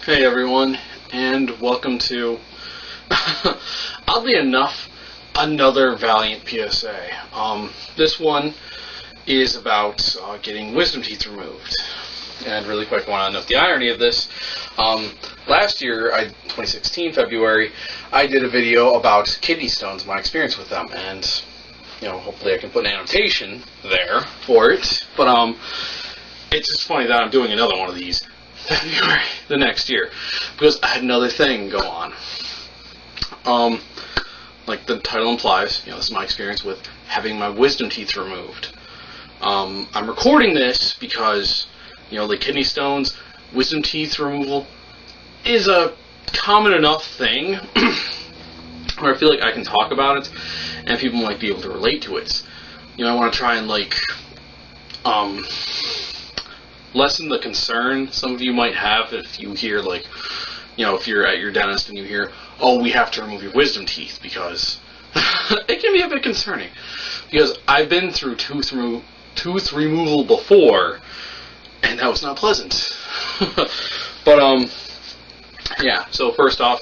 Hey everyone, and welcome to, oddly enough, another Valiant PSA. This one is about getting wisdom teeth removed. And really quick, I want to note the irony of this. Last year, 2016, February, I did a video about kidney stones, my experience with them, and hopefully I can put an annotation there for it. But it's just funny that I'm doing another one of these February the next year because I had another thing go on. Like the title implies, this is my experience with having my wisdom teeth removed. I'm recording this because the kidney stones, wisdom teeth removal is a common enough thing where I feel like I can talk about it and people might be able to relate to it. I want to try and lessen the concern some of you might have if you hear if you're at your dentist and you hear, oh, we have to remove your wisdom teeth, because it can be a bit concerning, because I've been through tooth removal before and that was not pleasant. But yeah, so first off,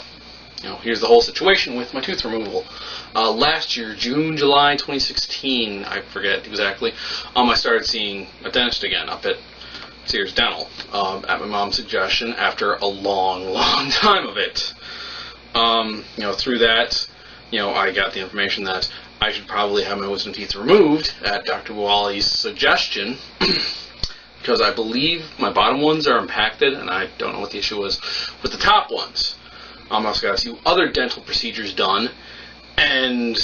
here's the whole situation with my tooth removal. Last year, July 2016, I forget exactly, I started seeing a dentist again up at Sears Dental, at my mom's suggestion, after a long time of it. Through that, I got the information that I should probably have my wisdom teeth removed at Dr. Wali's suggestion, because I believe my bottom ones are impacted, and I don't know what the issue was with the top ones. I also got a few other dental procedures done, and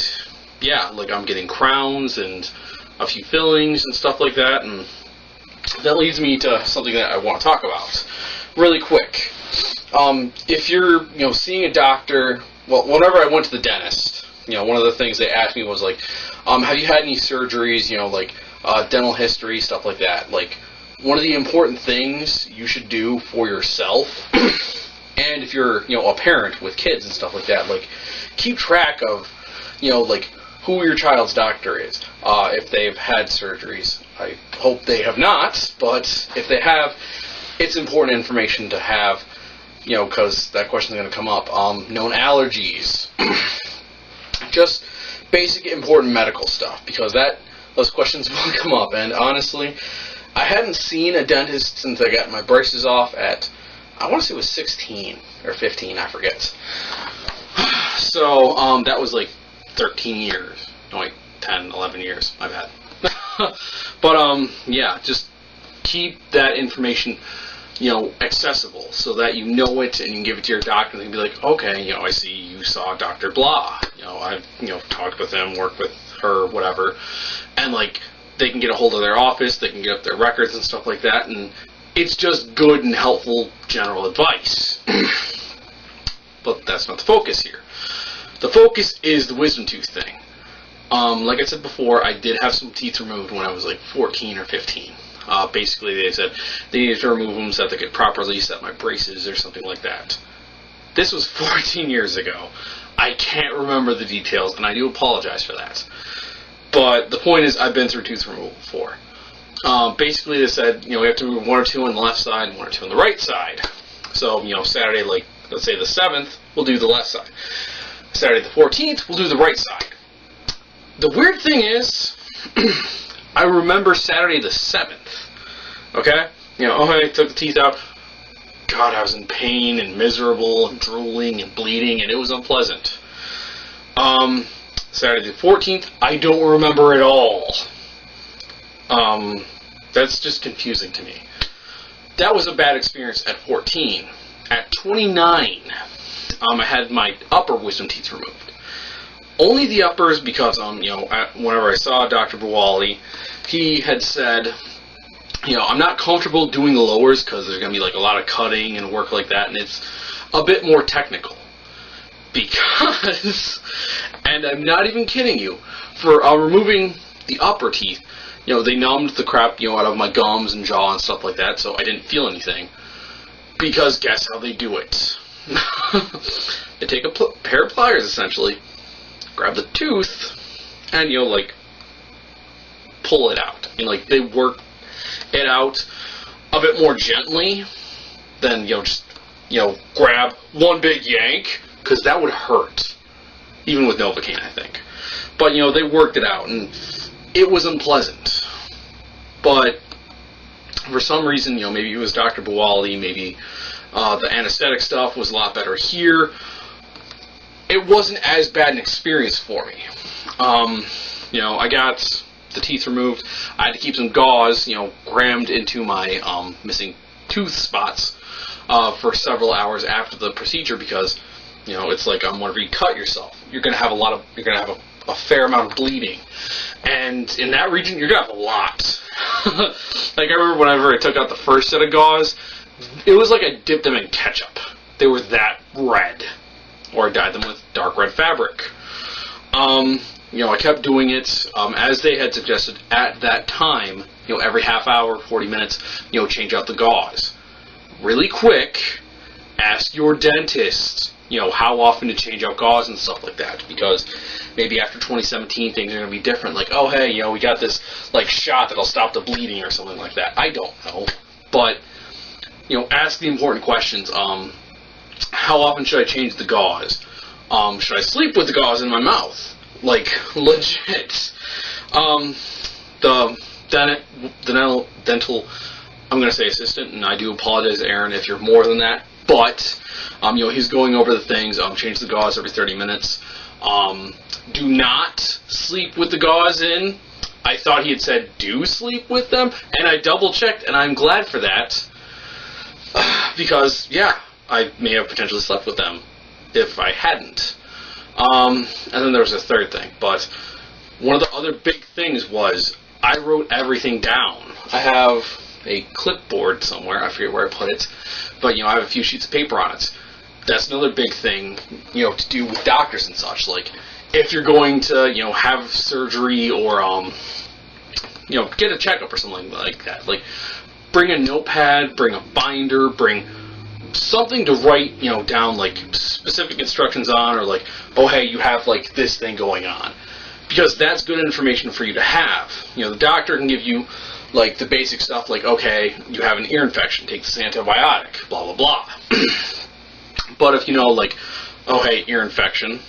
yeah, I'm getting crowns and a few fillings and stuff like that, and that leads me to something that I want to talk about really quick. If you're, seeing a doctor, well, whenever I went to the dentist, one of the things they asked me was have you had any surgeries, dental history, stuff like that. One of the important things you should do for yourself, and if you're, a parent with kids and stuff like that, keep track of, who your child's doctor is, if they've had surgeries. I hope they have not, but if they have, it's important information to have, because that question is going to come up. Known allergies, just basic important medical stuff, because those questions will come up. And honestly, I hadn't seen a dentist since I got my braces off at, I want to say it was 16 or 15, I forget. So that was 13 years, no, 10, 11 years, my bad. But yeah, just keep that information, accessible, so that you know it and you can give it to your doctor and they can be like, okay, I see you saw Dr. Blah, I've talked with him, worked with her, whatever, and they can get a hold of their office, they can get up their records and stuff like that, and it's just good and helpful general advice. But that's not the focus here. The focus is the wisdom tooth thing. Like I said before, I did have some teeth removed when I was 14 or 15. Basically, they said they needed to remove them so that they could properly set my braces or something like that. This was 14 years ago. I can't remember the details, and I do apologize for that. But the point is, I've been through tooth removal before. Basically, they said, we have to remove 1 or 2 on the left side and 1 or 2 on the right side. So, Saturday, let's say the 7th, we'll do the left side. Saturday the 14th, we'll do the right side. The weird thing is, I remember Saturday the 7th, okay? I took the teeth out. God, I was in pain and miserable and drooling and bleeding, and it was unpleasant. Saturday the 14th, I don't remember at all. That's just confusing to me. That was a bad experience at 14. At 29, I had my upper wisdom teeth removed. Only the uppers, because whenever I saw Dr. Bawali, he had said, I'm not comfortable doing the lowers because there's going to be a lot of cutting and work like that, and it's a bit more technical. Because, and I'm not even kidding you, for removing the upper teeth, they numbed the crap, out of my gums and jaw and stuff like that, so I didn't feel anything. Because guess how they do it? They take a pair of pliers, essentially, grab the tooth, and pull it out. They work it out a bit more gently than just grab one big yank, because that would hurt, even with Novocaine, I think. But, they worked it out, and it was unpleasant. But for some reason, maybe it was Dr. Bawali, maybe the anesthetic stuff was a lot better here. It wasn't as bad an experience for me. I got the teeth removed. I had to keep some gauze, crammed into my missing tooth spots for several hours after the procedure, because it's like whenever you cut yourself, you're gonna have a fair amount of bleeding, and in that region you're gonna have a lot. Like, I remember whenever I took out the first set of gauze, it was like I dipped them in ketchup. They were that red, or I dyed them with dark red fabric. I kept doing it as they had suggested at that time. Every half hour, 40 minutes, change out the gauze. Really quick, ask your dentist, how often to change out gauze and stuff like that, because maybe after 2017 things are going to be different. Like, oh hey, we got this shot that'll stop the bleeding or something like that. I don't know, but ask the important questions. How often should I change the gauze? Should I sleep with the gauze in my mouth? Like, legit. The dental, I'm going to say assistant, and I do apologize, Aaron, if you're more than that, but, he's going over the things, change the gauze every 30 minutes. Do not sleep with the gauze in. I thought he had said do sleep with them, and I double-checked, and I'm glad for that, because, yeah, I may have potentially slept with them if I hadn't. And then there was a third thing, but one of the other big things was I wrote everything down. I have a clipboard somewhere, I forget where I put it, but I have a few sheets of paper on it. That's another big thing, to do with doctors and such. Like, if you're going to, have surgery or, get a checkup or something like that, like, bring a notepad, bring a binder, bring something to write, down, like, specific instructions on, or like, oh hey, you have, like, this thing going on. Because that's good information for you to have. The doctor can give you, like, the basic stuff, like, okay, you have an ear infection, take this antibiotic, blah, blah, blah. But if like, oh hey, ear infection,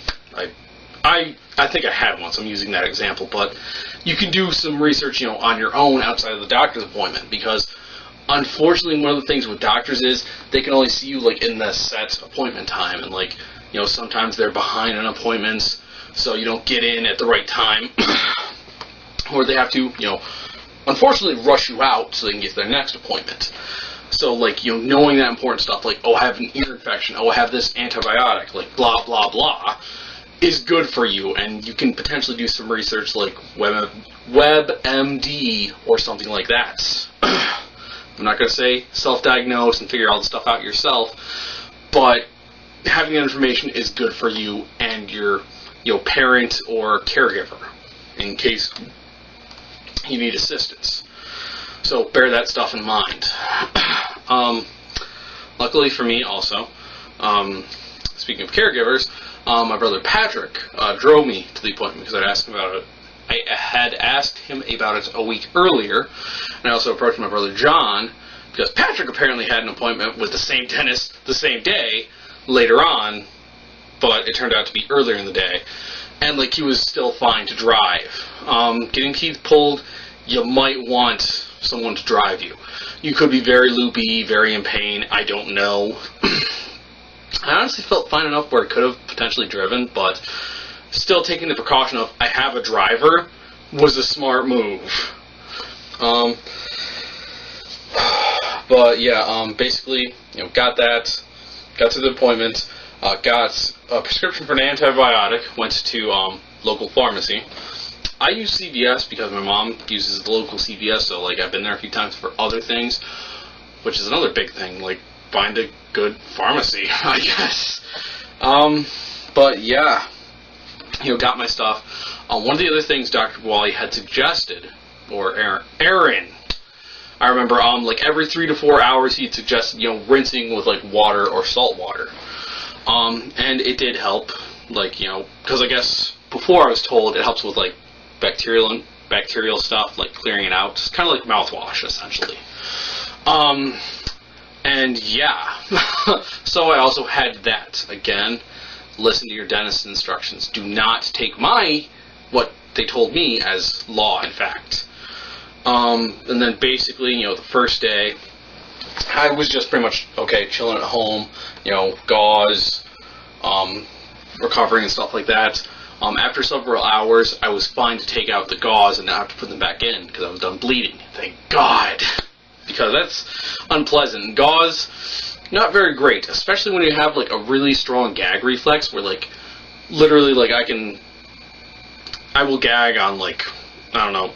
I think I had one, so I'm using that example, but you can do some research, on your own outside of the doctor's appointment, because unfortunately one of the things with doctors is they can only see you, like, in the set appointment time, and, like, sometimes they're behind on appointments, so you don't get in at the right time, or they have to, unfortunately rush you out so they can get to their next appointment. So, like, knowing that important stuff, like, oh, I have an ear infection, oh, I have this antibiotic, like, blah, blah, blah, is good for you, and you can potentially do some research, like WebMD or something like that. I'm not going to say self-diagnose and figure all the stuff out yourself, but having that information is good for you and your parent or caregiver in case you need assistance. So bear that stuff in mind. Luckily for me also, speaking of caregivers, my brother Patrick drove me to the appointment because I had asked him about it a week earlier, and I also approached my brother John because Patrick apparently had an appointment with the same dentist the same day later on, but it turned out to be earlier in the day, and, like, he was still fine to drive. Getting teeth pulled, you might want someone to drive you. You could be very loopy, very in pain, I don't know. I honestly felt fine enough where I could have potentially driven, but still taking the precaution of I have a driver was a smart move. But yeah, basically, got to the appointment, got a prescription for an antibiotic, went to local pharmacy. I use CVS because my mom uses the local CVS, so, like, I've been there a few times for other things, which is another big thing, like, find a good pharmacy, I guess. But yeah, got my stuff. One of the other things Dr. Bawali had suggested, or Aaron, I remember, like, every 3 to 4 hours he'd suggested, rinsing with, like, water or salt water. And it did help, like, because I guess before I was told it helps with, like, bacterial stuff, like clearing it out. It's kind of like mouthwash, essentially. And And yeah, so I also had that. Again, listen to your dentist's instructions. Do not take what they told me as law and fact. And then basically, you know, the first day, I was just pretty much, okay, chilling at home, you know, gauze, recovering and stuff like that. After several hours, I was fine to take out the gauze and not have to put them back in because I was done bleeding. Thank God. Because that's unpleasant. Gauze, not very great, especially when you have like a really strong gag reflex where like, literally like I will gag on like, I don't know,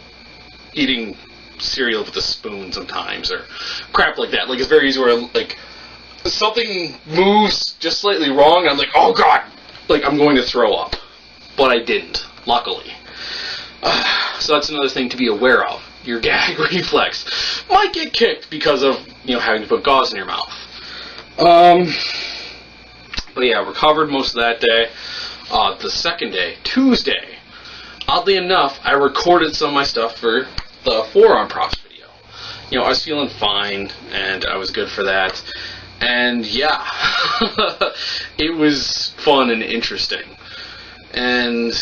eating cereal with a spoon sometimes or crap like that. Like it's very easy where like something moves just slightly wrong and I'm like, oh God, like I'm going to throw up. But I didn't, luckily. So that's another thing to be aware of. Your gag reflex might get kicked because of, you know, having to put gauze in your mouth. But yeah, recovered most of that day. The second day, Tuesday, oddly enough, I recorded some of my stuff for the forearm props video. You know, I was feeling fine, and I was good for that. And yeah, it was fun and interesting. And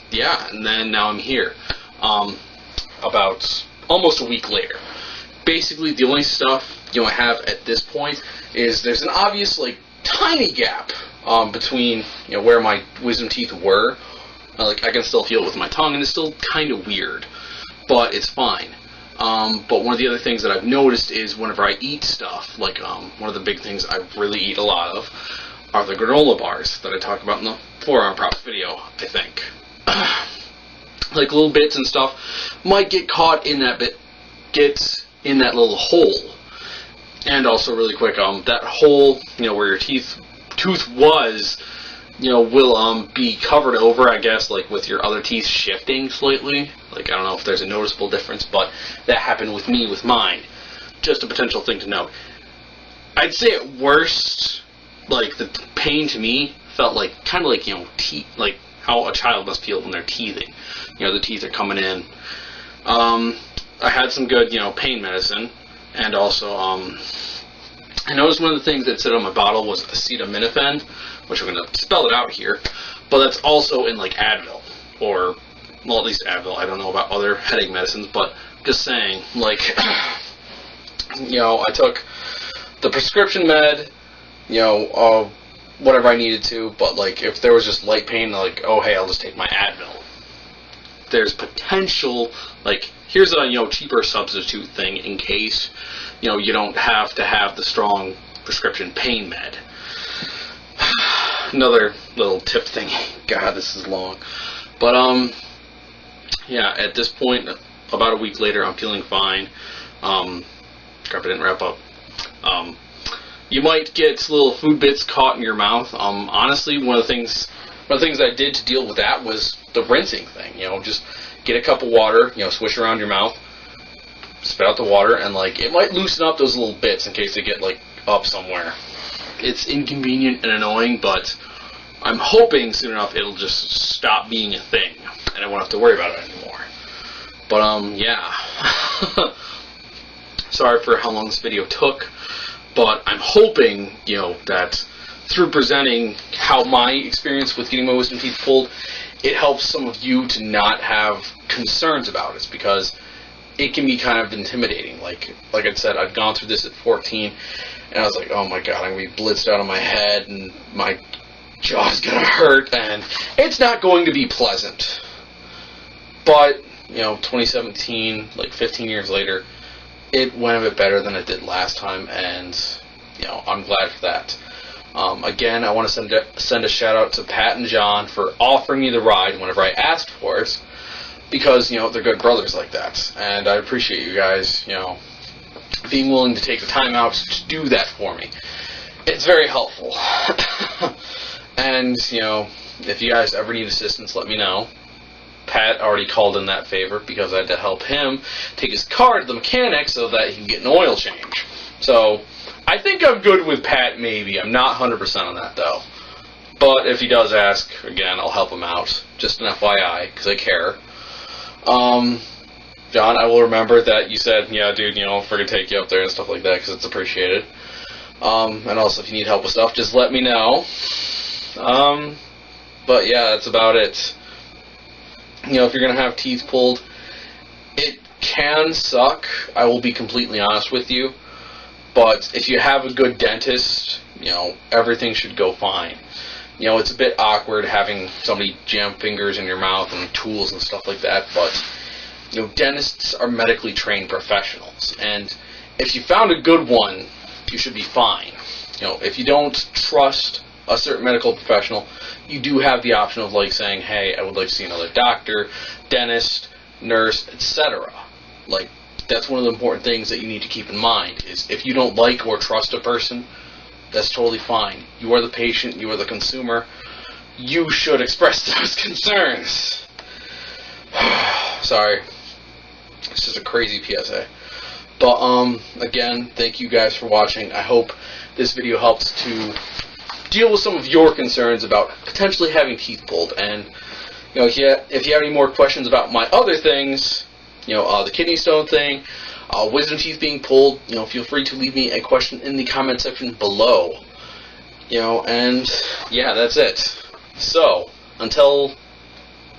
yeah, and then now I'm here. About almost a week later. Basically, the only stuff, you know, I have at this point is there's an obvious, like, tiny gap between, you know, where my wisdom teeth were. Like, I can still feel it with my tongue, and it's still kind of weird, but it's fine. But one of the other things that I've noticed is whenever I eat stuff, like, one of the big things I really eat a lot of are the granola bars that I talked about in the forearm props video, I think. Like little bits and stuff might get caught in that little hole. And also really quick, that hole, you know, where your tooth was, you know, will be covered over, I guess, like with your other teeth shifting slightly. Like I don't know if there's a noticeable difference, but that happened with me with mine. Just a potential thing to note. I'd say at worst, like the pain to me felt like kind of like, you know, like how a child must feel when they're teething. You know, the teeth are coming in. I had some good, you know, pain medicine, and also, I noticed one of the things that said on my bottle was acetaminophen, which I'm going to spell it out here, but that's also in, like, Advil, or, well, at least Advil. I don't know about other headache medicines, but just saying, like, you know, I took the prescription med, you know, whatever I needed to, but, like, if there was just light pain, like, oh, hey, I'll just take my Advil. There's potential, like, here's a, you know, cheaper substitute thing in case, you know, you don't have to have the strong prescription pain med. Another little tip thing. God, this is long. But, yeah, at this point, about a week later, I'm feeling fine. Crap, I didn't wrap up. You might get little food bits caught in your mouth. Honestly, one of the things I did to deal with that was the rinsing thing. You know, just get a cup of water, you know, swish around your mouth, spit out the water, and, like, it might loosen up those little bits in case they get, like, up somewhere. It's inconvenient and annoying, but I'm hoping soon enough it'll just stop being a thing, and I won't have to worry about it anymore. But, yeah. Sorry for how long this video took, but I'm hoping, you know, that through presenting how my experience with getting my wisdom teeth pulled, it helps some of you to not have concerns about it, because it can be kind of intimidating. Like I said, I've gone through this at 14, and I was like, oh my God, I'm going to be blitzed out of my head, and my jaw's going to hurt, and it's not going to be pleasant. But, you know, 2017, like 15 years later, it went a bit better than it did last time, and, you know, I'm glad for that. Again, I want to send a shout out to Pat and John for offering me the ride whenever I asked for it, because, you know, they're good brothers like that, and I appreciate you guys, you know, being willing to take the time out to do that for me. It's very helpful. And, you know, if you guys ever need assistance, let me know. Pat already called in that favor because I had to help him take his car to the mechanic so that he can get an oil change. So, I think I'm good with Pat, maybe. I'm not 100% on that, though. But if he does ask, again, I'll help him out. Just an FYI, because I care. John, I will remember that you said, yeah, dude, you know, if we're going to take you up there and stuff like that, because it's appreciated. And also, if you need help with stuff, just let me know. But yeah, that's about it. You know, if you're gonna have teeth pulled, it can suck. I will be completely honest with you. But if you have a good dentist, you know, everything should go fine. You know, it's a bit awkward having somebody jam fingers in your mouth and tools and stuff like that, but, you know, dentists are medically trained professionals, and if you found a good one, you should be fine. You know, if you don't trust a certain medical professional, you do have the option of, like, saying, hey, I would like to see another doctor, dentist, nurse, etc. Like, that's one of the important things that you need to keep in mind, is if you don't like or trust a person, that's totally fine. You are the patient, you are the consumer. You should express those concerns. Sorry. This is a crazy PSA. But, again, thank you guys for watching. I hope this video helps to deal with some of your concerns about potentially having teeth pulled. And, you know, if you have any more questions about my other things, you know, the kidney stone thing, wisdom teeth being pulled, you know, feel free to leave me a question in the comment section below. You know, and yeah, that's it. So, until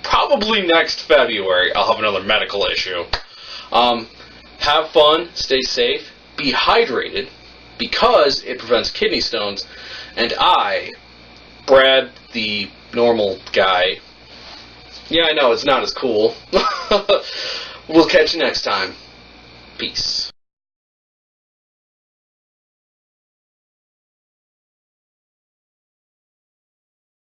probably next February, I'll have another medical issue. Have fun, stay safe, be hydrated, because it prevents kidney stones, and I, Brad, the normal guy, yeah, I know, it's not as cool. We'll catch you next time. Peace.